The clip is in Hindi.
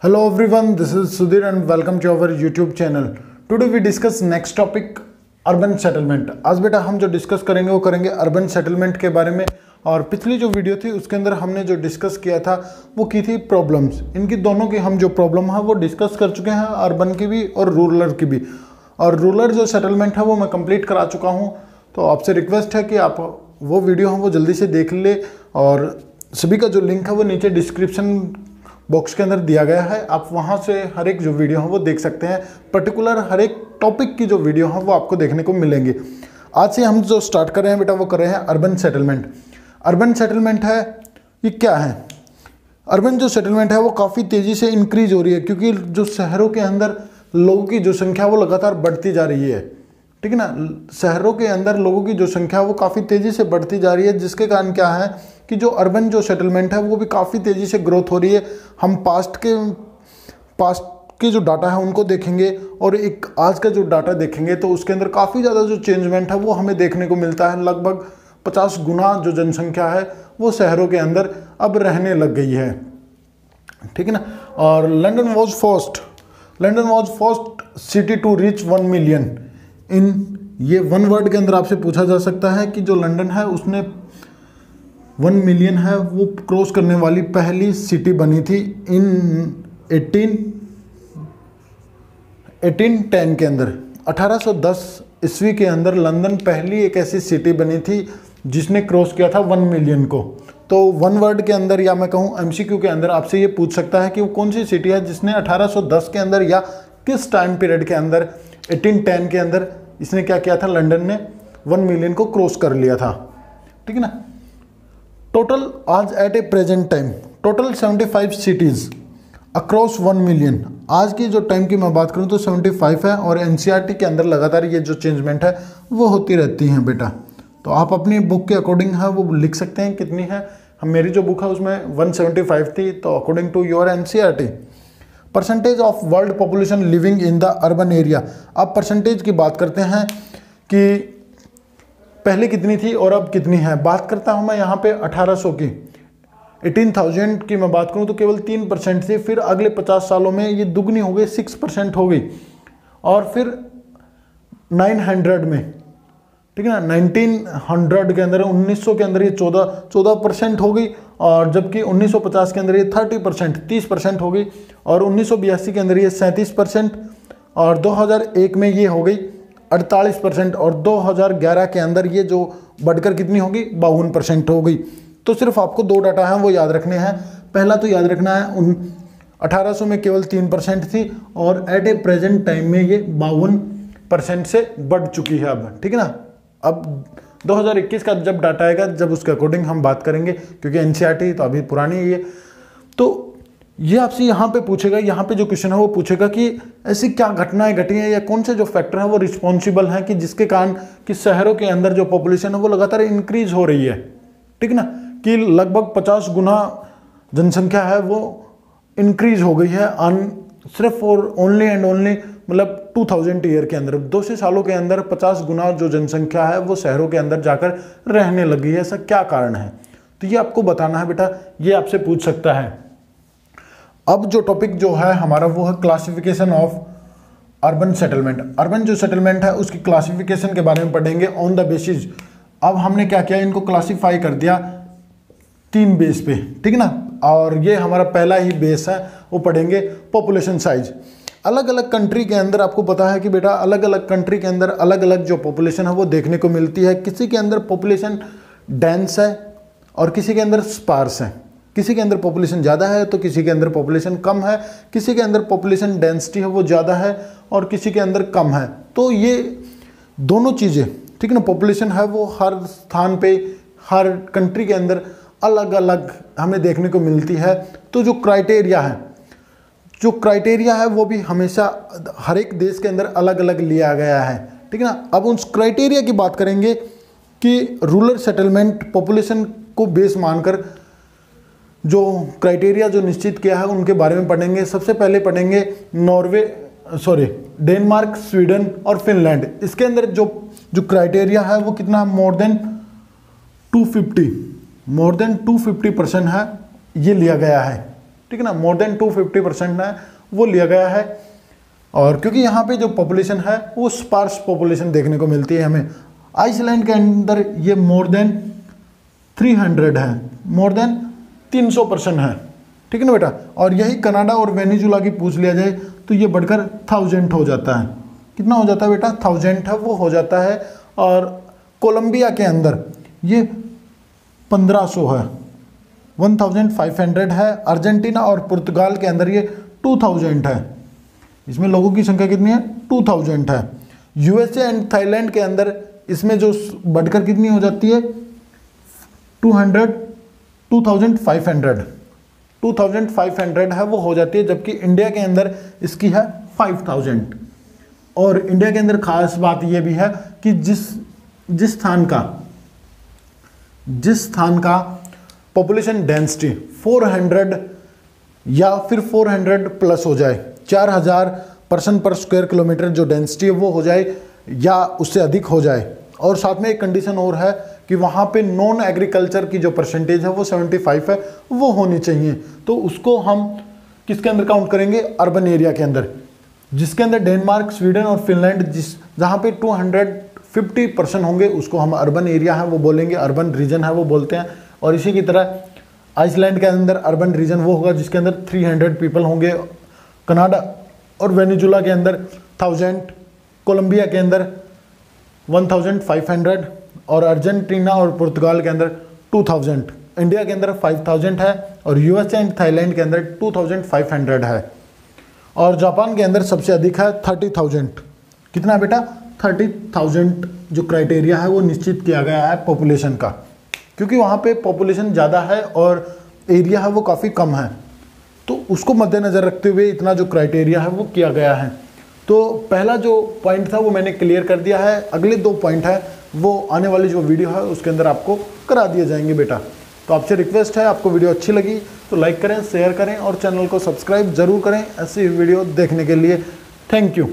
Hello everyone, this is Sudhir and welcome to our YouTube channel. Today we discuss next topic urban settlement. आज बेटा हम जो डिस्कस करेंगे वो करेंगे अर्बन सेटलमेंट के बारे में। और पिछली जो वीडियो थी उसके अंदर हमने जो डिस्कस किया था वो की थी प्रॉब्लम्स। इनकी दोनों की हम जो प्रॉब्लम है वो डिस्कस कर चुके हैं, अर्बन की भी और रूरल की भी। और रूरल जो सेटलमेंट है वो मैं कंप्लीट करा चुका हूँ, तो आपसे रिक्वेस्ट है कि आप वो वीडियो हैं वो जल्दी से देख ले। और सभी का जो लिंक है वो नीचे डिस्क्रिप्शन बॉक्स के अंदर दिया गया है, आप वहां से हर एक जो वीडियो है वो देख सकते हैं। पर्टिकुलर हर एक टॉपिक की जो वीडियो है वो आपको देखने को मिलेंगी। आज से हम जो स्टार्ट कर रहे हैं बेटा वो कर रहे हैं अर्बन सेटलमेंट। अर्बन सेटलमेंट है ये क्या है? अर्बन जो सेटलमेंट है वो काफ़ी तेज़ी से इंक्रीज हो रही है, क्योंकि जो शहरों के अंदर लोगों की जो संख्या वो लगातार बढ़ती जा रही है। ठीक है ना, शहरों के अंदर लोगों की जो संख्या वो काफ़ी तेज़ी से बढ़ती जा रही है, जिसके कारण क्या है कि जो अर्बन जो सेटलमेंट है वो भी काफ़ी तेज़ी से ग्रोथ हो रही है। हम पास्ट के जो डाटा है उनको देखेंगे और एक आज का जो डाटा देखेंगे तो उसके अंदर काफ़ी ज़्यादा जो चेंजमेंट है वो हमें देखने को मिलता है। लगभग 50 गुना जो जनसंख्या है वो शहरों के अंदर अब रहने लग गई है। ठीक है ना। और London was first city to reach 1 million in, ये वन वर्ड के अंदर आपसे पूछा जा सकता है कि जो लंदन है उसने 1 मिलियन है वो क्रॉस करने वाली पहली सिटी बनी थी इन 1810 के अंदर। 1810 ईस्वी के अंदर लंदन पहली एक ऐसी सिटी बनी थी जिसने क्रॉस किया था 1 मिलियन को। तो वन वर्ड के अंदर या मैं कहूँ एमसीक्यू के अंदर आपसे ये पूछ सकता है कि वो कौन सी सिटी है जिसने 1810 के अंदर या किस टाइम पीरियड के अंदर 1810 के अंदर इसने क्या किया था, लंदन ने 1 मिलियन को क्रॉस कर लिया था। ठीक है ना। टोटल आज at a present time total 75 cities across 1 million. आज की जो टाइम की मैं बात करूं तो 75 है, और एनसीईआरटी के अंदर लगातार ये जो चेंजमेंट है वो होती रहती हैं बेटा। तो आप अपनी बुक के अकॉर्डिंग है वो लिख सकते हैं कितनी है। हम मेरी जो बुक है उसमें 175 थी, तो according to your NCERT. Percentage of world population living in the urban area. अब परसेंटेज की बात करते हैं कि पहले कितनी थी और अब कितनी है। बात करता हूं मैं यहाँ पे 1800 की, 18,000 की मैं बात करूं तो केवल 3% थी। फिर अगले 50 सालों में ये दुगनी हो गई, 6% हो गई। और फिर 900 में, ठीक है ना, 1900 के अंदर 1900 के अंदर ये 14% हो गई। और जबकि 1950 के अंदर ये 30% 30% हो गई। और 1982 के अंदर ये 37%। और 2001 में ये हो गई 48%। और 2011 के अंदर ये जो बढ़कर कितनी होगी, 52% हो गई। तो सिर्फ आपको दो डाटा हैं वो याद रखने हैं। पहला तो याद रखना है 1800 में केवल 3% थी और एट ए प्रेजेंट टाइम में ये 52% से बढ़ चुकी है अब। ठीक है ना। अब 2021 का जब डाटा आएगा जब उसके अकॉर्डिंग हम बात करेंगे, क्योंकि एनसीईआरटी तो अभी पुरानी है ये। तो ये आपसे यहाँ पे पूछेगा, यहाँ पे जो क्वेश्चन है वो पूछेगा कि ऐसी क्या घटनाएं घटी हैं या कौन से जो फैक्टर हैं वो रिस्पॉन्सिबल हैं कि जिसके कारण कि शहरों के अंदर जो पॉपुलेशन है वो लगातार इंक्रीज हो रही है। ठीक है ना, कि लगभग 50 गुना जनसंख्या है वो इंक्रीज हो गई है सिर्फ और ओनली एंड ओनली मतलब 2000 ईयर के अंदर। 200 सालों के अंदर 50 गुना जो जनसंख्या है वो शहरों के अंदर जाकर रहने लगी है। ऐसा क्या कारण है, तो ये आपको बताना है बेटा, ये आपसे पूछ सकता है। अब जो टॉपिक जो है हमारा वो है classification of urban settlement. Urban जो सेटलमेंट है उसकी क्लासिफिकेशन के बारे में पढ़ेंगे ऑन द बेसिस। अब हमने क्या किया, इनको क्लासीफाई कर दिया 3 बेस पे। ठीक है ना। और ये हमारा पहला ही बेस है, वो पढ़ेंगे पॉपुलेशन साइज। अलग अलग कंट्री के अंदर आपको पता है कि बेटा अलग अलग कंट्री के अंदर अलग अलग जो पॉपुलेशन है वो देखने को मिलती है। किसी के अंदर पॉपुलेशन डेंस है और किसी के अंदर स्पार्स है। किसी के अंदर पॉपुलेशन ज़्यादा है तो किसी के अंदर पॉपुलेशन कम है। किसी के अंदर पॉपुलेशन डेंसिटी है वो ज़्यादा है और किसी के अंदर कम है। तो ये दोनों चीज़ें, ठीक है ना, पॉपुलेशन है वो हर स्थान पे हर कंट्री के अंदर अलग अलग हमें देखने को मिलती है। तो जो क्राइटेरिया है वो भी हमेशा हर एक देश के अंदर अलग अलग लिया गया है। ठीक है ना। अब उस क्राइटेरिया की बात करेंगे कि रूरल डेवलपमेंट पॉपुलेशन को बेस मानकर जो क्राइटेरिया जो निश्चित किया है उनके बारे में पढ़ेंगे। सबसे पहले पढ़ेंगे डेनमार्क, स्वीडन और फिनलैंड। इसके अंदर जो क्राइटेरिया है वो कितना, मोर देन 250% है ये लिया गया है। ठीक है ना, मोर देन 250% है वो लिया गया है। और क्योंकि यहाँ पे जो पॉपुलेशन है वो स्पार्स पॉपुलेशन देखने को मिलती है हमें। आइसलैंड के अंदर ये मोर देन 300 है, मोर देन 300% है, ठीक है ना बेटा। और यही कनाडा और वेनेजुला की पूछ लिया जाए तो ये बढ़कर 1000 हो जाता है। कितना हो जाता है बेटा? 1000 है वो हो जाता है। और कोलंबिया के अंदर ये 1500 है, 1500 है। अर्जेंटीना और पुर्तगाल के अंदर ये 2000 है। इसमें लोगों की संख्या कितनी है? 2000 है। यूएसए एंड थाईलैंड के अंदर इसमें जो बढ़कर कितनी हो जाती है? 2500 है वो हो जाती है, जबकि इंडिया के अंदर इसकी है 5000। और इंडिया के अंदर खास बात यह भी है कि जिस स्थान का पॉपुलेशन डेंसिटी 400 या फिर 400 प्लस हो जाए, 4000 पर्सन पर स्क्वायर किलोमीटर जो डेंसिटी है वो हो जाए या उससे अधिक हो जाए। और साथ में एक कंडीशन और है कि वहाँ पे नॉन एग्रीकल्चर की जो परसेंटेज है वो 75 है वो होनी चाहिए। तो उसको हम किसके अंदर काउंट करेंगे? अर्बन एरिया के अंदर, जिसके अंदर डेनमार्क, स्वीडन और फिनलैंड जहाँ पे 250% होंगे उसको हम अर्बन एरिया है वो बोलेंगे, अर्बन रीजन है वो बोलते हैं। और इसी की तरह आइसलैंड के अंदर अर्बन रीजन वो होगा जिसके अंदर 300 पीपल होंगे। कनाडा और वेनेजुला के अंदर 1000, कोलंबिया के अंदर 1500 और अर्जेंटीना और पुर्तगाल के अंदर 2000। इंडिया के अंदर 5000 है और यूएसए एंड थाईलैंड के अंदर 2500 है। और जापान के अंदर सबसे अधिक है 30,000। कितना बेटा? 30,000 जो क्राइटेरिया है वो निश्चित किया गया है पॉपुलेशन का, क्योंकि वहाँ पे पॉपुलेशन ज़्यादा है और एरिया है वो काफ़ी कम है, तो उसको मद्देनज़र रखते हुए इतना जो क्राइटेरिया है वो किया गया है। तो पहला जो पॉइंट था वो मैंने क्लियर कर दिया है। अगले 2 पॉइंट है वो आने वाली जो वीडियो है उसके अंदर आपको करा दिए जाएंगे बेटा। तो आपसे रिक्वेस्ट है, आपको वीडियो अच्छी लगी तो लाइक करें, शेयर करें और चैनल को सब्सक्राइब जरूर करें ऐसी वीडियो देखने के लिए। Thank you.